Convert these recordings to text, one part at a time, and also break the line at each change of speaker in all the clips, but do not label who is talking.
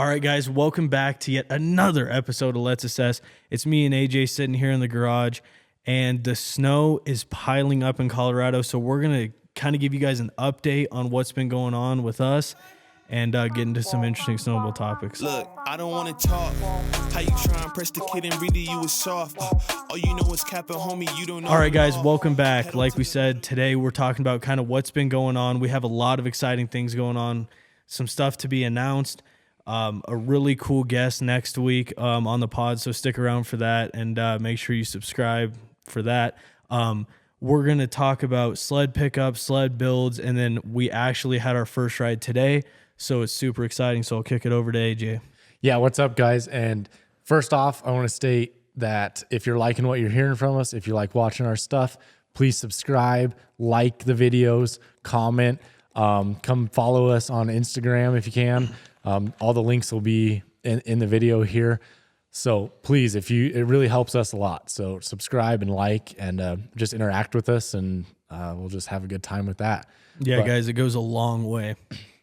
All right, guys, welcome back to yet another episode of Let's Assess. It's me and AJ sitting here in the garage, and the snow is piling up in Colorado, so we're going to kind of give you guys an update on what's been going on with us and get into some interesting snowmobile topics.
Look, I don't want to talk. How you try and press the kid and really you was soft. All you know is capping, homie, you don't know.
All right, guys, welcome back. Like we said, today we're talking about kind of what's been going on. We have a lot of exciting things going on, some stuff to be announced. A really cool guest next week on the pod, so stick around for that and make sure you subscribe for that. We're going to talk about sled pickups, sled builds, and then we actually had our first ride today, so it's super exciting. So I'll kick it over to AJ.
Yeah, what's up, guys? And first off, I want to state that if you're liking what you're hearing from us, if you like watching our stuff, please subscribe, like the videos, comment, come follow us on Instagram if you can. All the links will be in the video here. So please, it really helps us a lot. So subscribe and like and just interact with us, and we'll just have a good time with that.
Yeah, guys, it goes a long way.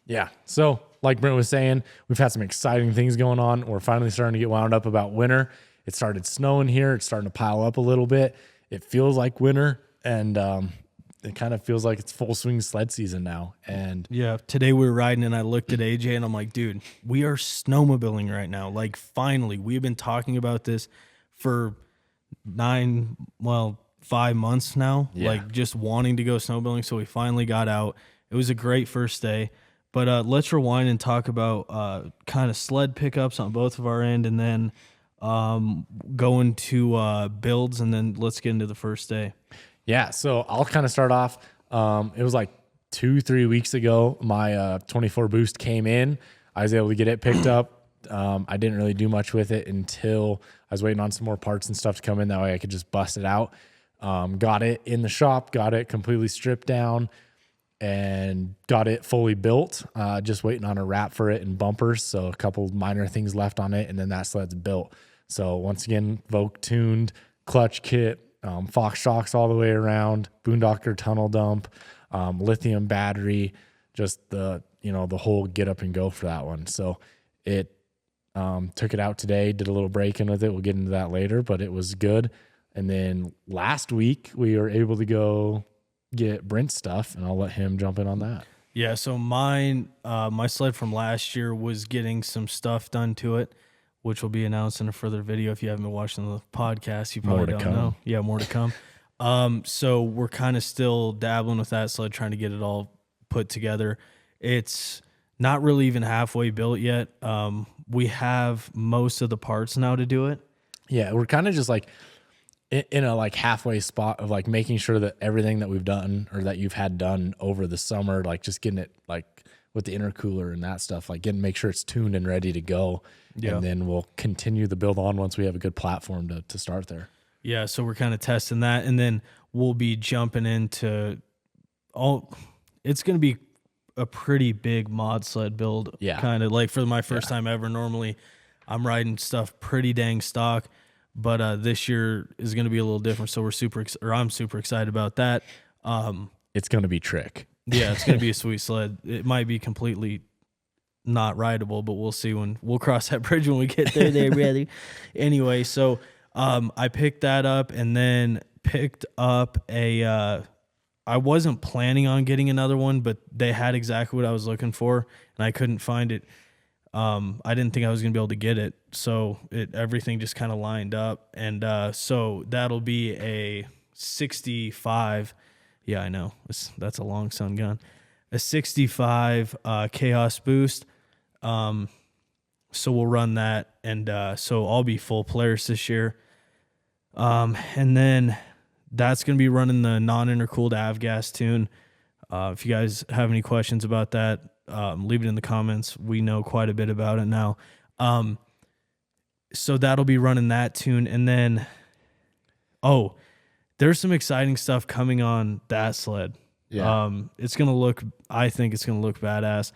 Yeah. So like Brent was saying, we've had some exciting things going on. We're finally starting to get wound up about winter. It started snowing here. It's starting to pile up a little bit. It feels like winter, and it kind of feels like it's full swing sled season now. And
yeah, today we were riding and I looked at AJ and I'm like, dude, we are snowmobiling right now. Like, finally, we've been talking about this for 5 months now, like just wanting to go snowmobiling. So we finally got out. It was a great first day, but let's rewind and talk about kind of sled pickups on both of our end, and then go into builds, and then let's get into the first day.
Yeah, so I'll kind of start off. It was like 2-3 weeks ago, my 24 Boost came in. I was able to get it picked up. I didn't really do much with it until I was waiting on some more parts and stuff to come in. That way I could just bust it out. Got it in the shop, got it completely stripped down, and got it fully built. Just waiting on a wrap for it and bumpers. So a couple minor things left on it, and then that sled's built. So once again, Voke tuned, clutch kit, Fox shocks all the way around, Boondocker tunnel dump, lithium battery, just the whole get up and go for that one. So it took it out today, did a little break in with it. We'll get into that later, but it was good. And then last week we were able to go get Brent's stuff, and I'll let him jump in on that.
Yeah, so mine, my sled from last year was getting some stuff done to it, which will be announced in a further video. If you haven't been watching the podcast, you probably don't know. Yeah, more to come. So we're kind of still dabbling with that sled, trying to get it all put together. It's not really even halfway built yet. We have most of the parts now to do it.
Yeah, we're kind of just like in a like halfway spot of like making sure that everything that we've done or that you've had done over the summer, like just getting it like with the intercooler and that stuff, like make sure it's tuned and ready to go. Yeah. And then we'll continue the build on once we have a good platform to start there. Yeah,
so we're kind of testing that, and then we'll be jumping into it's going to be a pretty big mod sled build. Yeah. Kind of like for my first time ever. Normally I'm riding stuff pretty dang stock, but this year is going to be a little different. So I'm super excited about that.
It's going to be trick.
Yeah, it's going to be a sweet sled. It might be completely not rideable, but we'll see when we'll cross that bridge when we get there, brother. Anyway, so I picked that up, and then picked up I wasn't planning on getting another one, but they had exactly what I was looking for, and I couldn't find it. I didn't think I was going to be able to get it, so everything just kind of lined up, and so that'll be a 65. Yeah, I know. That's a long sun gun. A 65 Khaos boost. So we'll run that, and so I'll be full Polaris this year. And then that's going to be running the non-intercooled avgas tune. If you guys have any questions about that, leave it in the comments. We know quite a bit about it now. So that'll be running that tune, and then there's some exciting stuff coming on that sled. Yeah. I think it's going to look badass.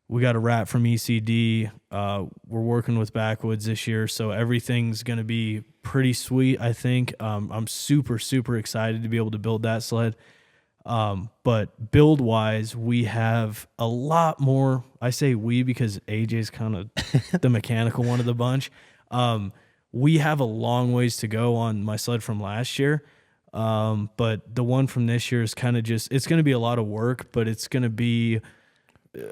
We got a wrap from ECD. We're working with Backwoods this year, so everything's going to be pretty sweet, I think. I'm super, super excited to be able to build that sled. But build wise, we have a lot more. I say we because AJ's kind of the mechanical one of the bunch. We have a long ways to go on my sled from last year. But the one from this year is kind of just, it's going to be a lot of work, but it's going to be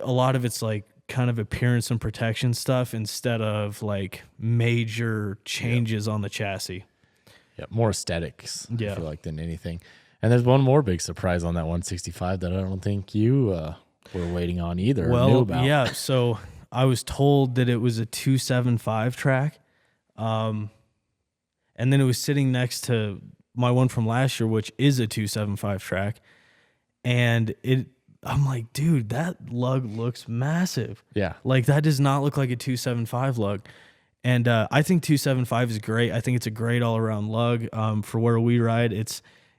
a lot of it's like kind of appearance and protection stuff instead of like major changes on the chassis.
Yeah, more aesthetics, I
Yeah.
feel like, than anything. And there's one more big surprise on that 165 that I don't think you were waiting on either. Or knew about.
Yeah. So I was told that it was a 275 track. And then it was sitting next to my one from last year, which is a 275 track. And I'm like, dude, that lug looks massive.
Yeah.
Like that does not look like a 275 lug. And I think 275 is great. I think it's a great all around lug. For where we ride,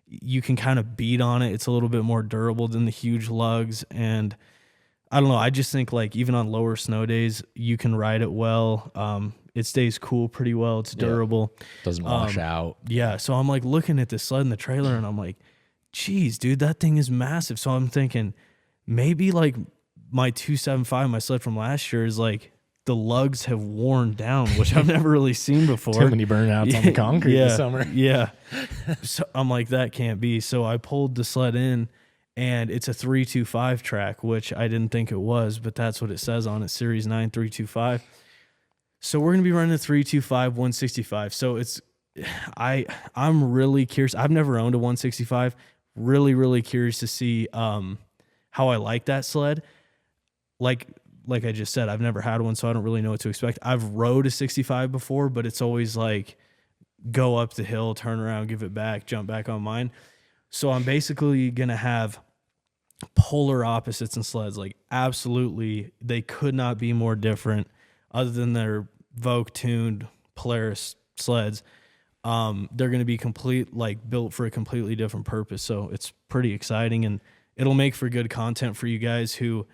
you can kind of beat on it. It's a little bit more durable than the huge lugs. And I don't know. I just think like even on lower snow days, you can ride it well. It stays cool pretty well. It's durable.
Doesn't wash out.
Yeah. So I'm like looking at this sled in the trailer and I'm like, geez, dude, that thing is massive. So I'm thinking maybe like my 275, my sled from last year is like the lugs have worn down, which I've never really seen before.
Too many burnouts on the concrete this summer.
Yeah. So I'm like, that can't be. So I pulled the sled in and it's a 325 track, which I didn't think it was, but that's what it says on it. Series 9 325. So we're going to be running a 325 165. So I'm really curious. I've never owned a 165. Really, really curious to see how I like that sled. Like I just said, I've never had one, so I don't really know what to expect. I've rode a 65 before, but it's always like go up the hill, turn around, give it back, jump back on mine. So I'm basically going to have polar opposites in sleds. Like absolutely, they could not be more different other than their Vogue-tuned Polaris sleds. They're going to be built for a completely different purpose. So it's pretty exciting, and it'll make for good content for you guys who...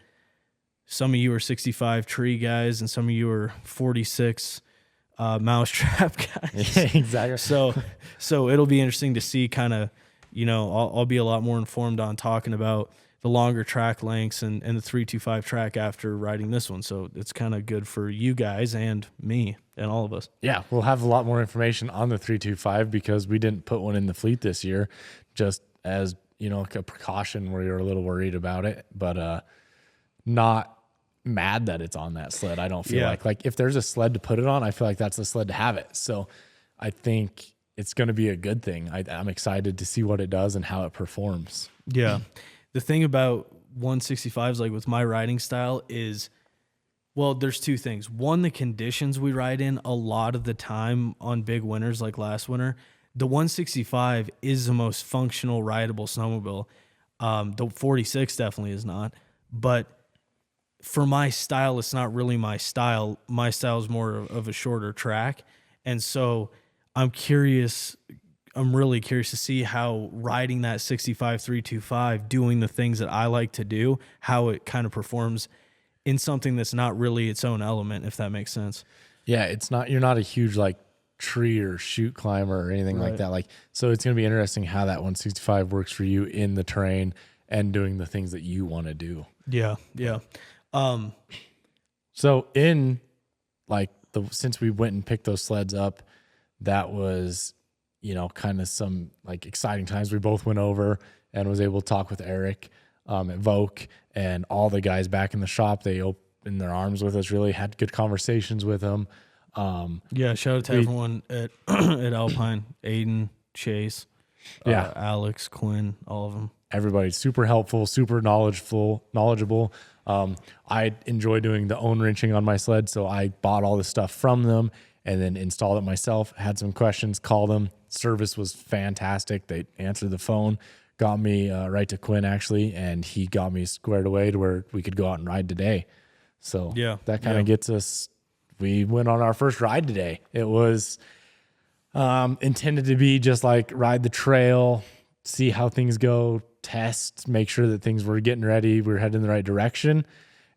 Some of you are 65 tree guys, and some of you are 46 mousetrap guys.
Yeah, exactly.
So it'll be interesting to see kind of, I'll be a lot more informed on talking about the longer track lengths and the 325 track after riding this one. So it's kind of good for you guys and me and all of us.
Yeah, we'll have a lot more information on the 325 because we didn't put one in the fleet this year, just as, a precaution where you're a little worried about it, but not mad that it's on that sled. I don't feel like if there's a sled to put it on, I feel like that's the sled to have it. So I think it's going to be a good thing. I'm excited to see what it does and how it performs.
Yeah. The thing about 165s, like with my riding style is, well, there's two things. One, the conditions we ride in a lot of the time on big winters like last winter, the 165 is the most functional rideable snowmobile. The 46 definitely is not, but for my style, it's not really my style. My style is more of a shorter track. And so I'm really curious to see how riding that 65 325, doing the things that I like to do, how it kind of performs in something that's not really its own element, if that makes sense.
Yeah, you're not a huge like tree or chute climber or anything like that. So it's going to be interesting how that 165 works for you in the terrain and doing the things that you want to do.
Yeah. Yeah.
So since we went and picked those sleds up, that was, kind of some like exciting times. We both went over and was able to talk with Eric, at Vogue, and all the guys back in the shop. They opened their arms with us, really had good conversations with them.
Shout out to everyone at, at Alpine, Aiden, Chase, Alex, Quinn, all of them.
Everybody's super helpful, super knowledgeable. I enjoy doing the own wrenching on my sled, so I bought all the stuff from them and then installed it myself. Had some questions, called them. Service was fantastic. They answered the phone, got me right to Quinn actually, and he got me squared away to where we could go out and ride today. So that kind of gets us. We went on our first ride today. It was intended to be just like ride the trail, see how things go, test, make sure that things were getting ready. We were heading in the right direction.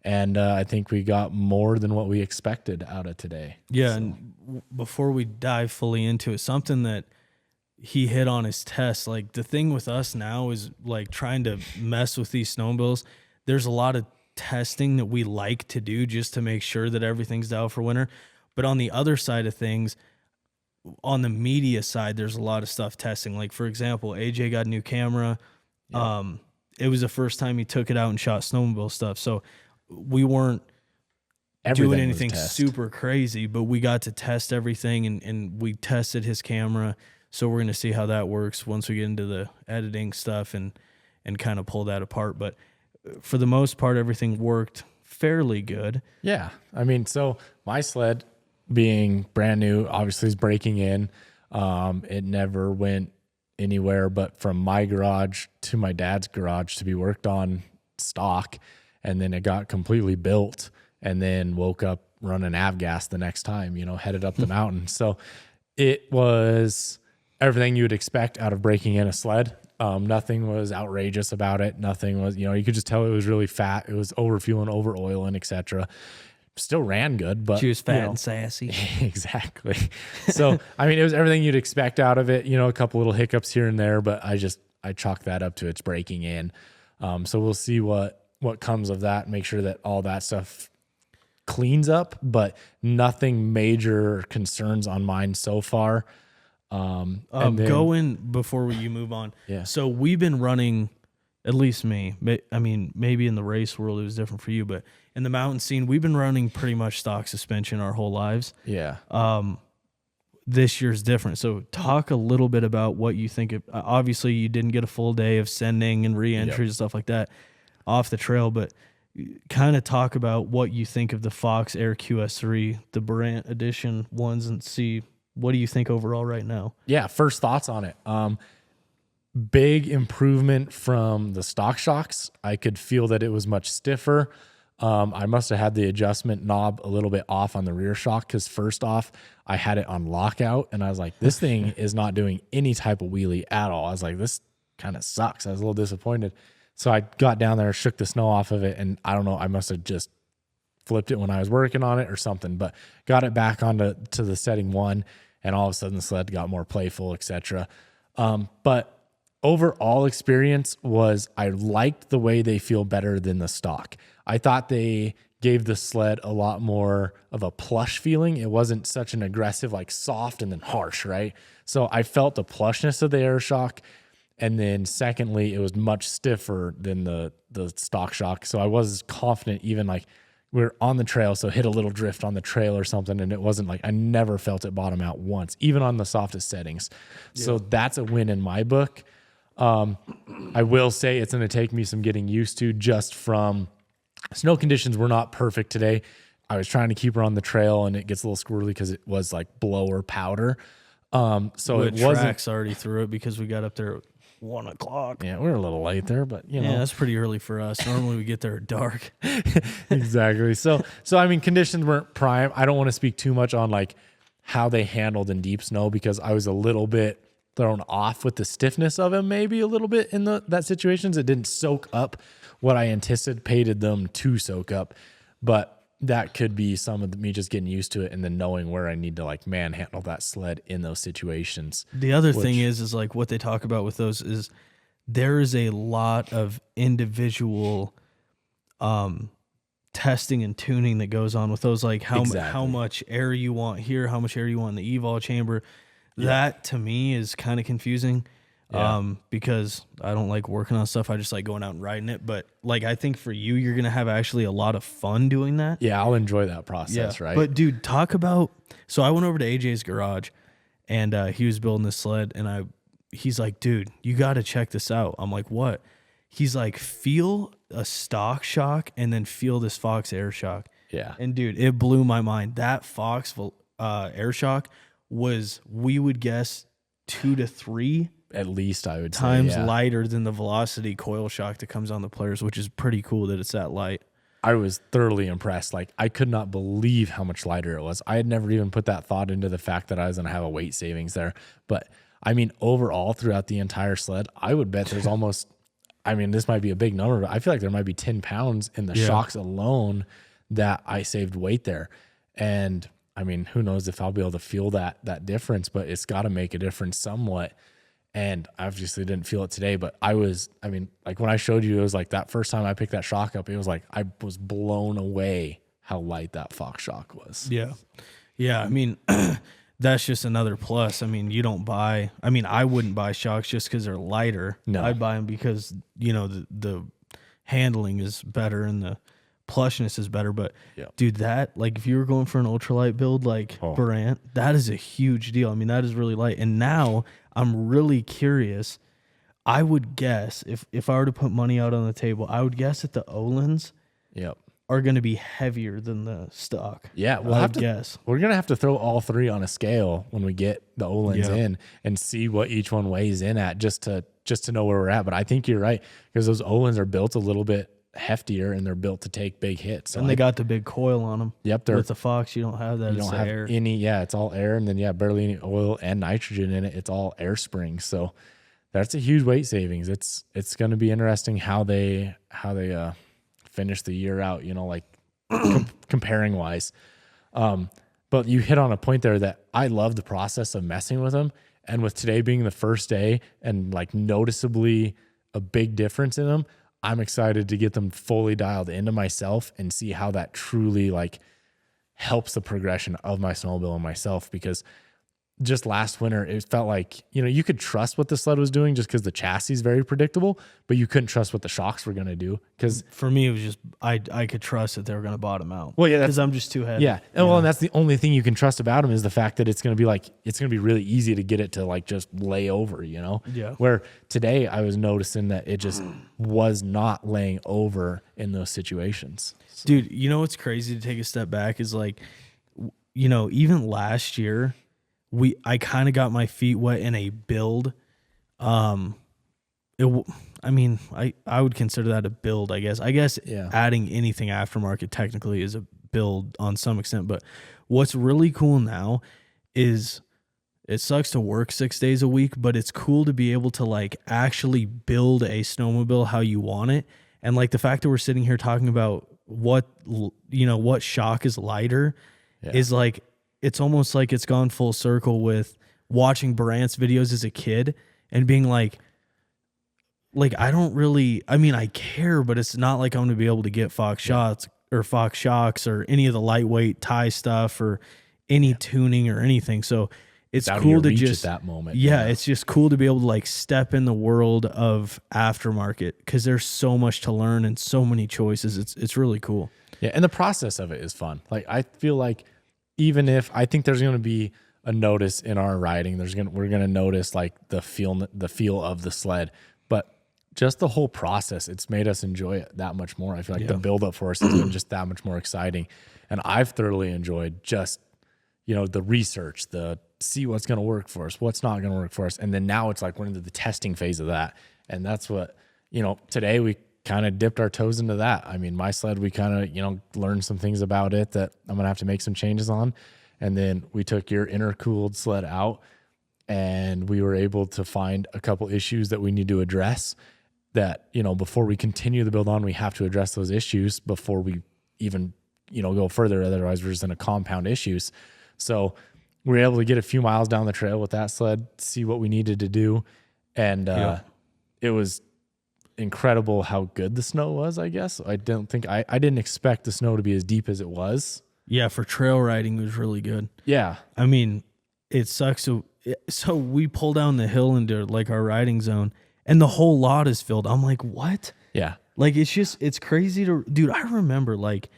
And I think we got more than what we expected out of today.
Yeah. So. And before we dive fully into it, something that, he hit on his test. Like the thing with us now is like trying to mess with these snowmobiles. There's a lot of testing that we like to do just to make sure that everything's dialed for winter. But on the other side of things, on the media side, there's a lot of stuff testing. Like for example, AJ got a new camera. Yep. It was the first time he took it out and shot snowmobile stuff. So we weren't doing anything super crazy, but we got to test everything and we tested his camera. So we're going to see how that works once we get into the editing stuff and kind of pull that apart. But for the most part, everything worked fairly good. Yeah.
I mean, so my sled being brand new, obviously is breaking in. It never went anywhere but from my garage to my dad's garage to be worked on stock. And then it got completely built and then woke up running avgas the next time, headed up the mountain. So it was everything you would expect out of breaking in a sled. Nothing was outrageous about it. Nothing was, you could just tell it was really fat. It was over fueling, over oiling, etc. Still ran good, but
she was fat and sassy.
Exactly. So, I mean, it was everything you'd expect out of it, a couple little hiccups here and there, but I chalk that up to its breaking in. So we'll see what comes of that, make sure that all that stuff cleans up, but nothing major concerns on mine so far. And then,
going before you move on.
Yeah.
So we've been running, at least me. I mean, maybe in the race world it was different for you, but in the mountain scene, we've been running pretty much stock suspension our whole lives.
Yeah.
This year's different. So talk a little bit about what you think of, obviously you didn't get a full day of sending and re-entries and stuff like that off the trail, but kind of talk about what you think of the Fox Air QS3, the Brant edition ones, and see what do you think overall right now?
Yeah. First thoughts on it. Big improvement from the stock shocks. I could feel that it was much stiffer. I must have had the adjustment knob a little bit off on the rear shock because first off, I had it on lockout and I was like, this thing is not doing any type of wheelie at all. I was like, this kind of sucks. I was a little disappointed. So I got down there, shook the snow off of it, and I don't know, I must have just flipped it when I was working on it or something, but got it back onto the setting 1, and all of a sudden the sled got more playful, etc. But overall experience was I liked the way they feel better than the stock. I thought they gave the sled a lot more of a plush feeling. It wasn't such an aggressive, like soft and then harsh, right? So I felt the plushness of the air shock. And then secondly, it was much stiffer than the stock shock. So I was confident, even like we were on the trail, so hit a little drift on the trail or something, and it wasn't like I never felt it bottom out once, even on the softest settings. Yeah. So that's a win in my book. I will say it's going to take me some getting used to just from snow conditions were not perfect today. I was trying to keep her on the trail and it gets a little squirrely because it was like blower powder. So it wasn't
tracks already through it because we got up there at 1 o'clock.
Yeah, we were a little late there, but you know.
Yeah, that's pretty early for us. Normally we get there at dark.
Exactly. So I mean, conditions weren't prime. I don't want to speak too much on like how they handled in deep snow because I was a little bit thrown off with the stiffness of him, maybe a little bit in that situations. It didn't soak up what I anticipated them to soak up, but that could be some of me just getting used to it and then knowing where I need to like manhandle that sled in those situations.
The other thing is like what they talk about with those is there is a lot of individual testing and tuning that goes on with those, like how much air you want here, how much air you want in the evol chamber. Yeah. That to me is kind of confusing. Because I don't like working on stuff. I just like going out and riding it. But like, I think for you, you're going to have actually a lot of fun doing that.
Yeah. I'll enjoy that process. Right.
But dude, talk about, so I went over to AJ's garage and he was building this sled and he's like, dude, you got to check this out. I'm like, what? He's like, feel a stock shock and then feel this Fox air shock.
Yeah.
And dude, it blew my mind. That Fox air shock was, we would guess 2 to 3
at least I would
times
say,
lighter than the Velocity coil shock that comes on the Polaris, which is pretty cool that it's that light.
I was thoroughly impressed. Like I could not believe how much lighter it was. I had never even put that thought into the fact that I was going to have a weight savings there. But I mean, overall throughout the entire sled, I would bet there's almost, I mean, this might be a big number, but I feel like there might be 10 pounds in the shocks alone that I saved weight there. And I mean, who knows if I'll be able to feel that difference, but it's got to make a difference somewhat. And I obviously didn't feel it today, but I mean, like when I showed you, it was like that first time I picked that shock up, it was like I was blown away how light that Fox shock was.
Yeah. Yeah. I mean, that's just another plus. I mean, I wouldn't buy shocks just because they're lighter.
No.
I'd buy them because, the handling is better and the plushness is better. But dude, that, like, if you were going for an ultralight build like Barant, that is a huge deal. I mean, that is really light. And now I'm really curious. I would guess if I were to put money out on the table, I would guess that the Olins are going to be heavier than the stock.
Yeah,
guess
we're gonna have to throw all three on a scale when we get the Olins in and see what each one weighs in at, just to know where we're at. But I think you're right, because those Olins are built a little bit heftier and they're built to take big hits. So
and they got the big coil on them.
Yep,
with the Fox, you don't have that.
You don't have
air.
any. Yeah, it's all air, and then barely any oil and nitrogen in it. It's all air springs. So that's a huge weight savings. It's going to be interesting how they finish the year out. Like comparing wise. But you hit on a point there that I love the process of messing with them, and with today being the first day and like noticeably a big difference in them, I'm excited to get them fully dialed into myself and see how that truly like helps the progression of my snowmobile and myself. Because just last winter, it felt like, you could trust what the sled was doing just because the chassis is very predictable, but you couldn't trust what the shocks were going to do. Because
for me, it was just, I could trust that they were going to bottom out.
Well, yeah,
because I'm just too heavy.
Yeah. And that's the only thing you can trust about them, is the fact that it's going to be really easy to get it to like just lay over,
Yeah.
Where today I was noticing that it just was not laying over in those situations.
Dude, what's crazy to take a step back is like, even last year, I kind of got my feet wet in a build. I would consider that a build, I guess. Adding anything aftermarket technically is a build on some extent. But what's really cool now is it sucks to work 6 days a week, but it's cool to be able to like actually build a snowmobile how you want it. And like the fact that we're sitting here talking about what shock is lighter is like, it's almost like it's gone full circle with watching Barant's videos as a kid and being like I don't really, I care, but it's not like I'm going to be able to get Fox shots or Fox shocks or any of the lightweight tie stuff or any tuning or anything. So it's cool to just
at that moment.
It's just cool to be able to like step in the world of aftermarket, because there's so much to learn and so many choices. It's really cool.
Yeah, and the process of it is fun. Like I feel like, even if I think there's going to be a notice in our riding, we're going to notice like the feel of the sled, but just the whole process, it's made us enjoy it that much more. I feel like the buildup for us has been just that much more exciting, and I've thoroughly enjoyed just the research, the see what's going to work for us, what's not going to work for us, and then now it's like we're into the testing phase of that, and that's what today we kind of dipped our toes into that. I mean, my sled, we kind of, learned some things about it that I'm going to have to make some changes on. And then we took your intercooled sled out, and we were able to find a couple issues that we need to address that, before we continue the build on, we have to address those issues before we even, go further. Otherwise we're just going to compound issues. So we were able to get a few miles down the trail with that sled, see what we needed to do. And it was incredible how good the snow was, I guess. I didn't expect the snow to be as deep as it was.
Yeah, for trail riding, it was really good.
Yeah.
I mean, it sucks. So we pull down the hill into like our riding zone, and the whole lot is filled. I'm like, what?
Yeah.
Like, it's crazy dude, I remember like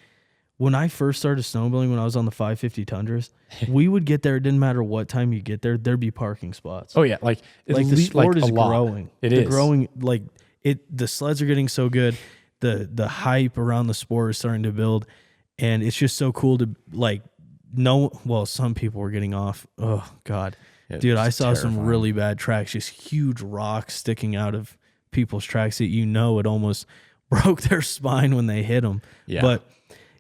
when I first started snowmobiling, when I was on the 550 Tundras, we would get there. It didn't matter what time you get there, there'd be parking spots.
Oh yeah. Like
the sport is growing.
It is
growing. Like the sleds are getting so good. The hype around the sport is starting to build, and it's just so cool to like know. Well, some people were getting off. Oh God, dude, I saw some really bad tracks, just huge rocks sticking out of people's tracks that it almost broke their spine when they hit them.
Yeah.
But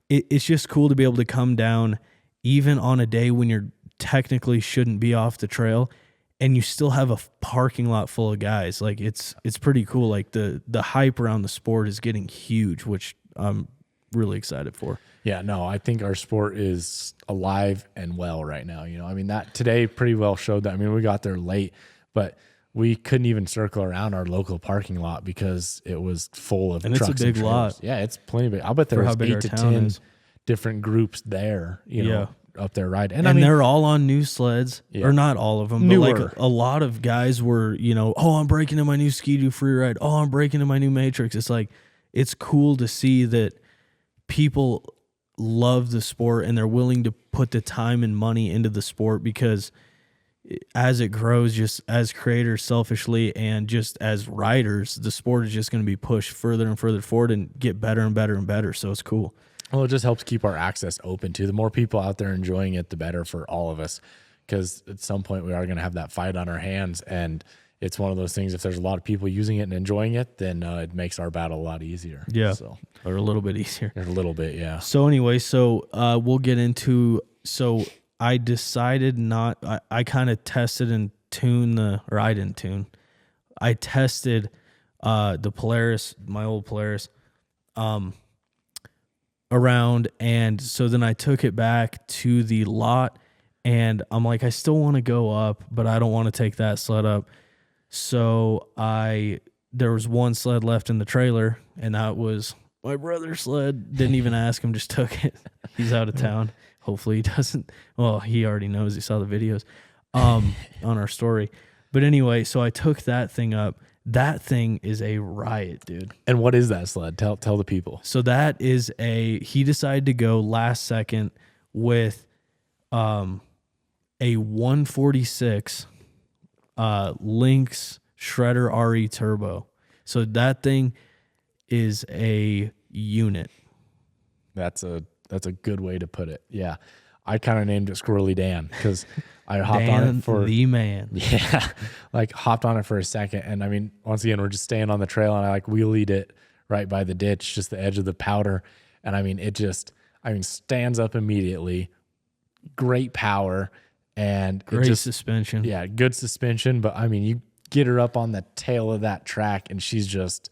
it's just cool to be able to come down even on a day when you're technically shouldn't be off the trail, and you still have a parking lot full of guys. Like it's pretty cool. Like the hype around the sport is getting huge, which I'm really excited for.
Yeah, no, I think our sport is alive and well right now. I mean, that today pretty well showed that. I mean, we got there late, but we couldn't even circle around our local parking lot because it was full of
And
trucks
it's a big
and
lot.
Yeah, it's plenty big. I'll bet there
For how
was
big our
8 to
town
10
is.
different groups there, you know, up there riding.
And
I mean,
they're all on new sleds, or not all of them, but
Newer.
like a lot of guys were, you know, oh, I'm breaking in my new Ski-Doo free ride. Oh, I'm breaking in my new Matrix. It's like, it's cool to see that people love the sport and they're willing to put the time and money into the sport, because as it grows, just as creators selfishly and just as riders, the sport is just going to be pushed further and further forward and get better and better and better. So it's cool.
Well, it just helps keep our access open too. The more people out there enjoying it, the better for all of us. Because at some point we are going to have that fight on our hands, and it's one of those things. If there's a lot of people using it and enjoying it, then it makes our battle a lot easier.
Yeah,
so
or a little bit easier.
a little bit, yeah.
So anyway, we'll get into. So I decided not. I kind of tested and tuned or I didn't tune. I tested the Polaris, my old Polaris, around, and so then I took it back to the lot, and I'm like, I still want to go up, but I don't want to take that sled up. So there was one sled left in the trailer, and that was my brother's sled. Didn't even ask him, just took it. He's out of town. Hopefully he doesn't. Well, he already knows. He saw the videos on our story. But anyway, so I took that thing up. That thing is a riot, dude.
And what is that sled? Tell the people.
So that is he decided to go last second with a 146 Lynx Shredder RE turbo. So that thing is a unit.
That's a good way to put it. Yeah. I kind of named it Squirrely Dan because I hopped on it for
the man.
Yeah. Like hopped on it for a second. And I mean, once again, we're just staying on the trail, and I like wheelied it right by the ditch, just the edge of the powder. And I mean, stands up immediately, great power and
great suspension.
Yeah. Good suspension. But I mean, you get her up on the tail of that track and she's just,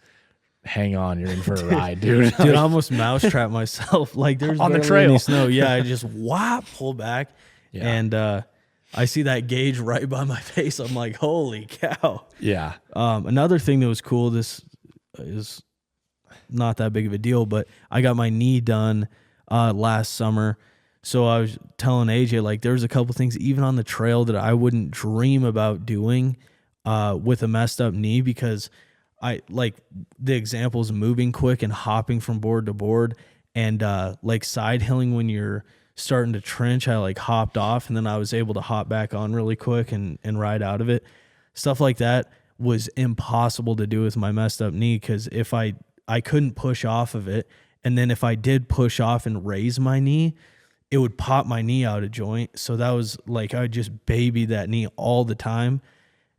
hang on, you're in for a ride, dude.
Dude, I almost mousetrapped myself. Like there's
on the
barely
trail.
any snow. Yeah, I just pull back, and I see that gauge right by my face. I'm like, holy cow.
Yeah.
Another thing that was cool. This is not that big of a deal, but I got my knee done last summer. So I was telling AJ, like, there's a couple things even on the trail that I wouldn't dream about doing with a messed up knee, because I like the examples moving quick and hopping from board to board, and like side hilling when you're starting to trench. I like hopped off, and then I was able to hop back on really quick and ride out of it. Stuff like that was impossible to do with my messed up knee, because if I couldn't push off of it, and then if I did push off and raise my knee, it would pop my knee out of joint. So that was like, I would just baby that knee all the time.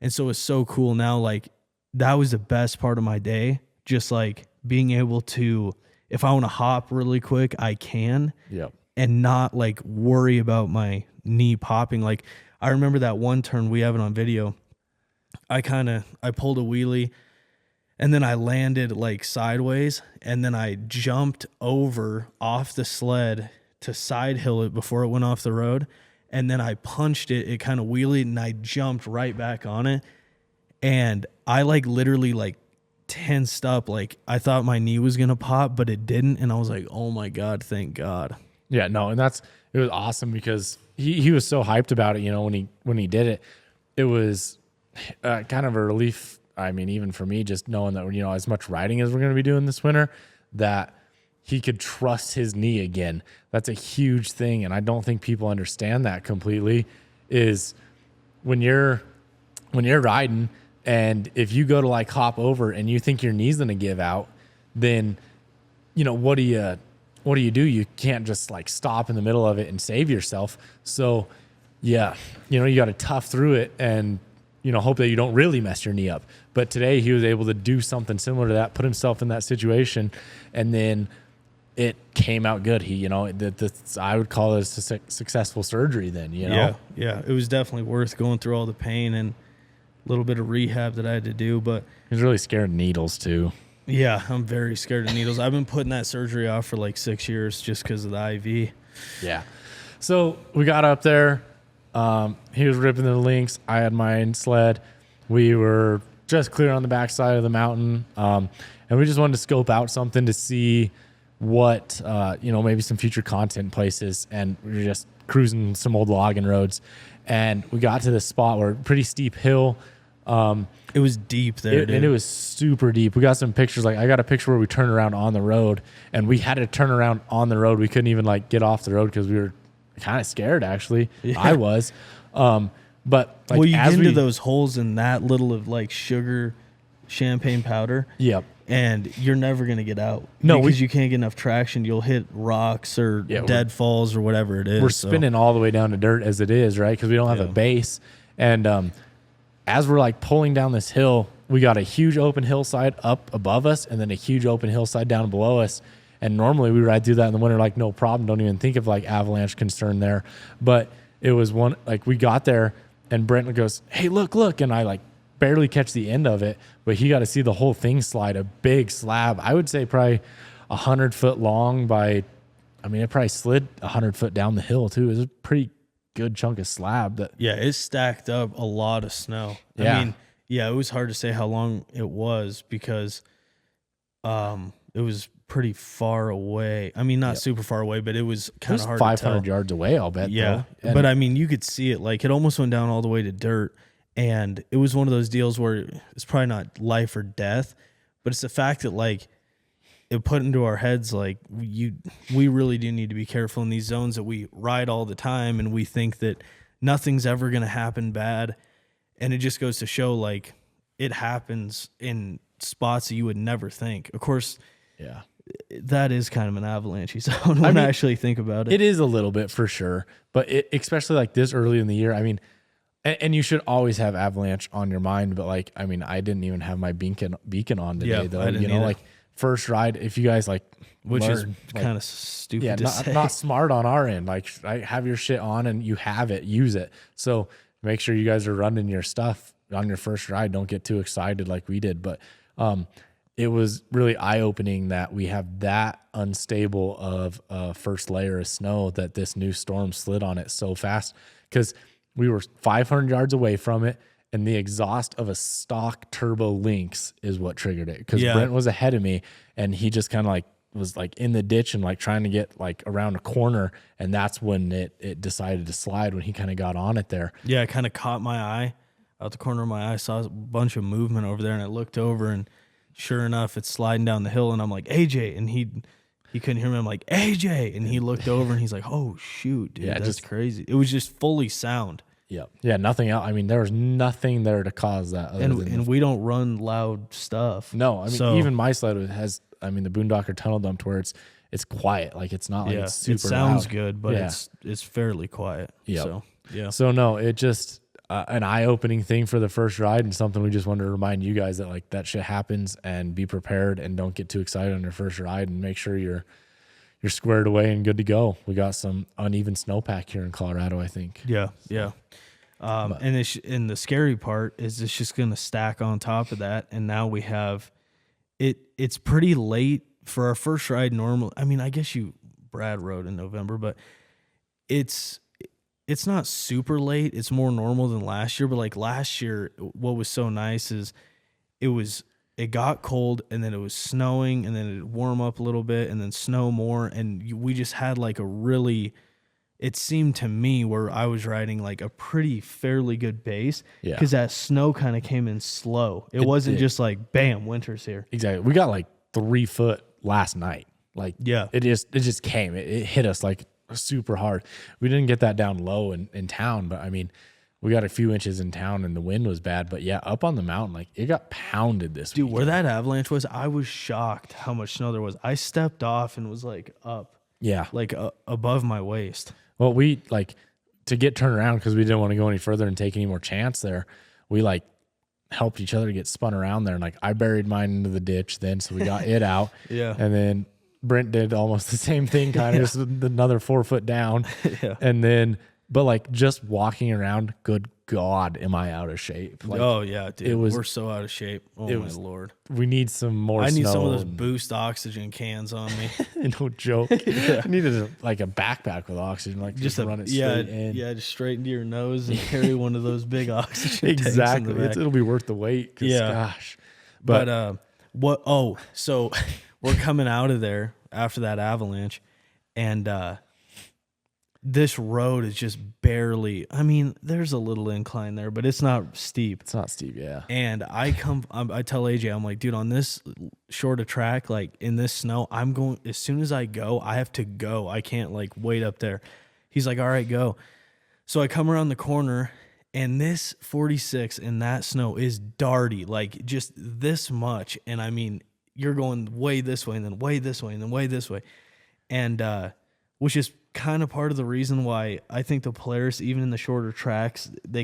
And so it's so cool now. Like, that was the best part of my day. Just like being able to, if I want to hop really quick, I can.
Yep.
And not like worry about my knee popping. Like, I remember that one turn, we have it on video. I pulled a wheelie, and then I landed like sideways, and then I jumped over off the sled to side hill it before it went off the road. And then I punched it. It kind of wheelied, and I jumped right back on it. And I like literally like tensed up. Like, I thought my knee was going to pop, but it didn't. And I was like, oh my God, thank God.
Yeah, no. And it was awesome because he was so hyped about it. You know, when he did it, it was kind of a relief. I mean, even for me, just knowing that, you know, as much riding as we're going to be doing this winter, that he could trust his knee again. That's a huge thing. And I don't think people understand that completely, is when you're riding, and if you go to like hop over and you think your knee's going to give out, then, you know, what do you do? You can't just like stop in the middle of it and save yourself. So yeah, you know, you got to tough through it and, you know, hope that you don't really mess your knee up. But today he was able to do something similar to that, put himself in that situation, and then it came out good. He, you know, I would call it a successful surgery then, you know?
Yeah. It was definitely worth going through all the pain and a little bit of rehab that I had to do. But
he was really scared of needles too.
Yeah, I'm very scared of needles. I've been putting that surgery off for like 6 years just because of the IV.
Yeah. So we got up there. He was ripping the Lynx. I had my sled. We were just clear on the backside of the mountain, and we just wanted to scope out something to see what, maybe some future content places. And we were just cruising some old logging roads, and we got to this spot where pretty steep hill.
It was deep there, dude.
And it was super deep. We got some pictures. Like I got a picture where we turned around on the road, and we had to turn around on the road. We couldn't even like get off the road because we were kind of scared. Actually, yeah. I was. But like,
well, you get into those holes in that little of like sugar champagne powder.
Yep.
And you're never going to get out.
No,
because you can't get enough traction. You'll hit rocks or deadfalls or whatever it is.
We're spinning all the way down to dirt as it is, right? Because we don't have a base. And as we're like pulling down this hill, we got a huge open hillside up above us and then a huge open hillside down below us. And normally we ride through that in the winter, like no problem. Don't even think of like avalanche concern there. But it was one, like we got there and Brent goes, hey, look. And I like barely catch the end of it, but he got to see the whole thing slide, a big slab. I would say probably 100 foot long by, it probably slid 100 foot down the hill too. It was a pretty good chunk of slab.
It stacked up a lot of snow.
Yeah.
It was hard to say how long it was because it was pretty far away. Not super far away, but it was kind of hard
500
to tell.
yards away, I'll bet.
Yeah. But you could see it. Like it almost went down all the way to dirt. And it was one of those deals where it's probably not life or death, but it's the fact that like it put into our heads like we really do need to be careful in these zones that we ride all the time, and we think that nothing's ever going to happen bad, and it just goes to show like it happens in spots that you would never think. Of course, that is kind of an avalanche zone when I actually think about it.
It is a little bit for sure, but especially like this early in the year. And you should always have avalanche on your mind, but like, I didn't even have my beacon on today though.
I didn't either.
Like first ride, if you guys like,
which
learn,
is kind of stupid to say.
Not smart on our end. Like have your shit on and you have it, use it. So make sure you guys are running your stuff on your first ride. Don't get too excited like we did. But it was really eye-opening that we have that unstable of a first layer of snow that this new storm slid on it so fast, because we were 500 yards away from it, and the exhaust of a stock turbo Lynx is what triggered it. Because Brent was ahead of me, and he just kind of like was like in the ditch and like trying to get like around a corner, and that's when it decided to slide when he kind of got on it there.
Yeah, it kind of caught my eye. Out the corner of my eye, saw a bunch of movement over there, and I looked over, and sure enough, it's sliding down the hill, and I'm like, AJ, and he couldn't hear me. I'm like, AJ, and he looked over, and he's like, oh shoot, dude, that's crazy. It was just fully sound.
Yeah, nothing else. There was nothing there to cause that.
And we don't run loud stuff.
No, even my sled has, the Boondocker tunnel dumped where it's quiet. Like it's not like it's super
it sounds
loud.
good, but it's fairly quiet.
Yeah. So no, it just an eye-opening thing for the first ride, and something we just wanted to remind you guys that like that shit happens, and be prepared and don't get too excited on your first ride, and make sure you're squared away and good to go. We got some uneven snowpack here in Colorado, I think.
Yeah. And the scary part is it's just going to stack on top of that, and now we have it. It's pretty late for our first ride. Normal. I guess Brad rode in November, but it's not super late. It's more normal than last year. But like last year, what was so nice is it got cold, and then it was snowing, and then it'd warm up a little bit, and then snow more, and we just had like it seemed to me where I was riding like a pretty fairly good base, because that snow kind of came in slow. It wasn't just like bam, winter's here.
Exactly. We got like 3 foot last night. Like it just came. It hit us like super hard. We didn't get that down low in town, but we got a few inches in town, and the wind was bad. But up on the mountain, like it got pounded this weekend.
Where that avalanche was, I was shocked how much snow there was. I stepped off and was like up. Yeah. Like above my waist.
Well, we like to get turned around because we didn't want to go any further and take any more chance there. We like helped each other get spun around there. And like I buried mine into the ditch then, so we got it out.
Yeah.
And then Brent did almost the same thing, kind of just another 4 foot down.
Yeah.
And then, but like just walking around, good God, am I out of shape? Like,
oh yeah, dude, we're so out of shape. Oh my Lord,
we need some more.
I need
snow
some of those Boost oxygen cans on me.
No joke. I needed a backpack with oxygen, like just run it straight in.
Yeah, just straight into your nose and carry one of those big oxygen
exactly.
tanks in the back.
It'll be worth the wait.
Yeah,
gosh.
But what? Oh, so we're coming out of there after that avalanche, and this road is just barely. I mean, there's a little incline there, but it's not steep.
It's not steep, yeah.
And I tell AJ, I'm like, dude, on this short of track, like in this snow, I'm going. As soon as I go, I have to go. I can't like wait up there. He's like, all right, go. So I come around the corner, and this 46 in that snow is darty, like just this much. And I mean, you're going way this way, and then way this way, and then way this way, and which is kind of part of the reason why I think the Polaris, even in the shorter tracks, they're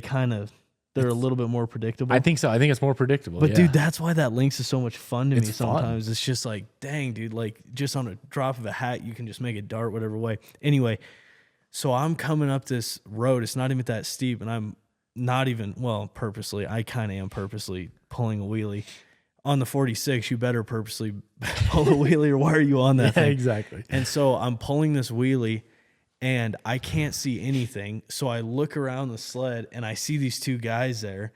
a little bit more predictable.
I think so. I think it's more predictable.
But dude, that's why that Lynx is so much fun to me sometimes.
Fun.
It's just like, dang, dude, like just on a drop of a hat, you can just make it dart whatever way. Anyway, so I'm coming up this road. It's not even that steep, and I'm not even, purposely. I kind of am purposely pulling a wheelie. On the 46, you better purposely pull a wheelie, or why are you on that thing?
Exactly.
And so I'm pulling this wheelie, and I can't see anything. So I look around the sled, and I see these two guys there,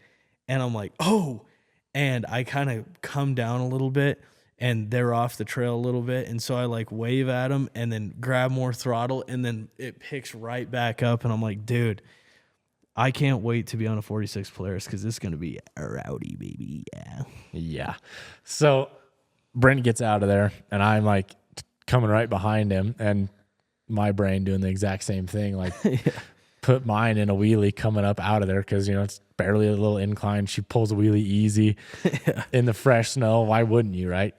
and I'm like, oh. And I kind of come down a little bit, and they're off the trail a little bit. And so I like wave at them and then grab more throttle, and then it picks right back up. And I'm like, dude, I can't wait to be on a 46 Polaris because it's going to be rowdy, baby. Yeah.
Yeah. So Brent gets out of there, and I'm like coming right behind him, and my brain doing the exact same thing. Like, put mine in a wheelie coming up out of there because, it's barely a little incline. She pulls a wheelie easy in the fresh snow. Why wouldn't you, right?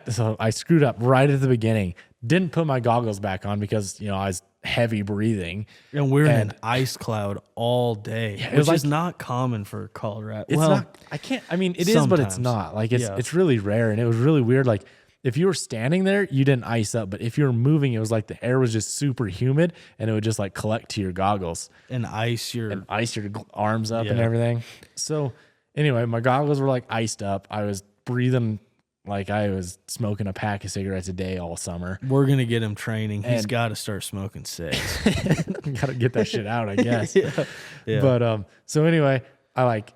So I screwed up right at the beginning. Didn't put my goggles back on because, I was heavy breathing.
And we're in an ice cloud all day, which is not common for Colorado.
It's not. It is, but it's not. Like, it's really rare, and it was really weird. Like, if you were standing there, you didn't ice up, but if you were moving, it was like the air was just super humid, and it would just like collect to your goggles
and ice your
arms up and everything. So anyway, my goggles were like iced up. I was breathing like I was smoking a pack of cigarettes a day all summer.
We're going to get him training. He's got to start smoking cigs.
Got to get that shit out, I guess.
Yeah.
But so anyway, I like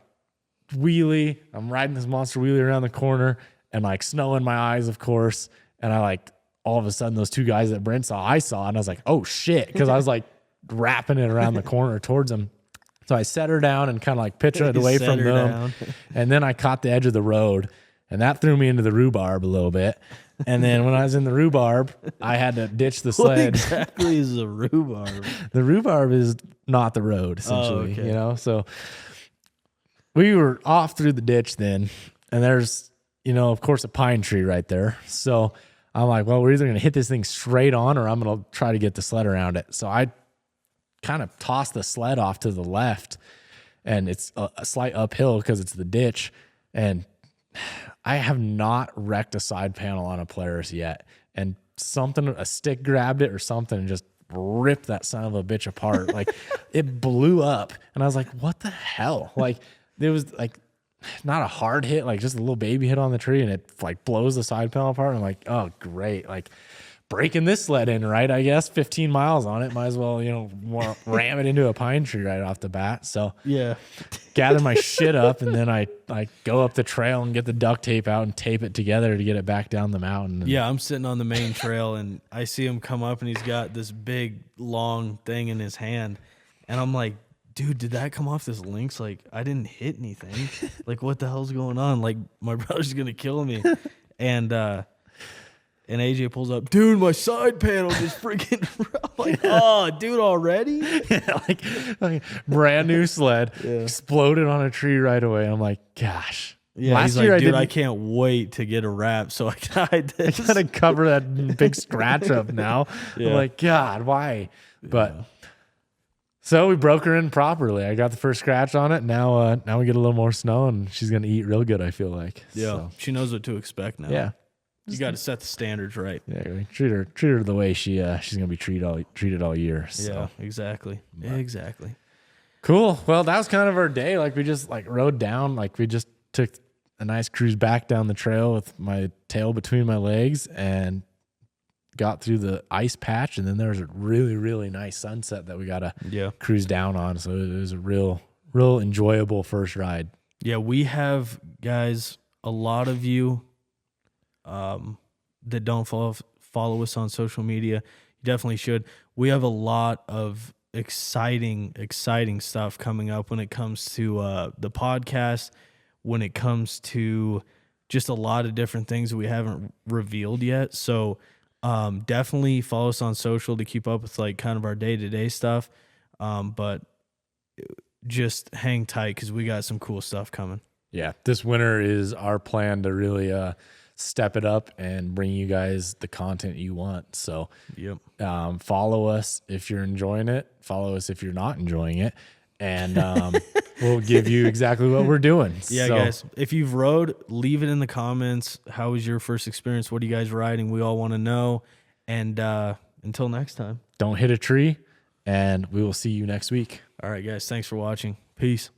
wheelie. I'm riding this monster wheelie around the corner, and like snow in my eyes, of course. And I like, all of a sudden, those two guys that Brent saw, I saw, and I was like, oh shit. Because I was like wrapping it around the corner towards them. So I set her down and kind of like pitched it away from them. And then I caught the edge of the road. And that threw me into the rhubarb a little bit. And then when I was in the rhubarb, I had to ditch the sled.
What exactly is a rhubarb?
The rhubarb is not the road, essentially. So we were off through the ditch then. And there's, of course, a pine tree right there. So I'm like, well, we're either going to hit this thing straight on, or I'm going to try to get the sled around it. So I kind of tossed the sled off to the left, and it's a slight uphill because it's the ditch. And I have not wrecked a side panel on a Polaris yet. And a stick grabbed it or something and just ripped that son of a bitch apart. Like, it blew up. And I was like, what the hell? Like, there was like not a hard hit, like just a little baby hit on the tree, and it like blows the side panel apart. And I'm like, oh, great. Like, breaking this sled in, right? I guess 15 miles on it. Might as well, ram it into a pine tree right off the bat. So
yeah,
gather my shit up, and then I go up the trail and get the duct tape out and tape it together to get it back down the mountain.
Yeah, I'm sitting on the main trail, and I see him come up, and he's got this big, long thing in his hand. And I'm like, dude, did that come off this Lynx? Like, I didn't hit anything. Like, what the hell's going on? Like, my brother's going to kill me. And AJ pulls up, dude, my side panel just freaking. I'm like, oh, dude, already?
Yeah, like brand new sled exploded on a tree right away. I'm like, gosh.
Yeah, last year, like, dude, I can't wait to get a wrap so I can hide this.
I gotta cover that big scratch up now. Yeah. I'm like, God, why? But so we broke her in properly. I got the first scratch on it. Now we get a little more snow, and she's gonna eat real good, I feel like.
Yeah,
so.
She knows what to expect now.
Yeah.
You got to set the standards right.
Yeah, treat her the way she's gonna be treated all year. So.
Yeah, exactly. Exactly.
Cool. Well, that was kind of our day. Like we just like rode down, like we just took a nice cruise back down the trail with my tail between my legs and got through the ice patch. And then there was a really, really nice sunset that we got to cruise down on. So it was a real enjoyable first ride.
Yeah. We have, guys, a lot of you that don't follow us on social media. You definitely should. We have a lot of exciting stuff coming up when it comes to the podcast, when it comes to just a lot of different things that we haven't revealed yet. So definitely follow us on social to keep up with like kind of our day-to-day stuff. But just hang tight because we got some cool stuff coming.
Yeah, this winter is our plan to really step it up and bring you guys the content you want. So follow us if you're enjoying it. Follow us if you're not enjoying it. And we'll give you exactly what we're doing.
Yeah, so, guys, if you've rode, leave it in the comments. How was your first experience? What are you guys riding? We all want to know. And until next time.
Don't hit a tree, and we will see you next week.
All right, guys, thanks for watching. Peace.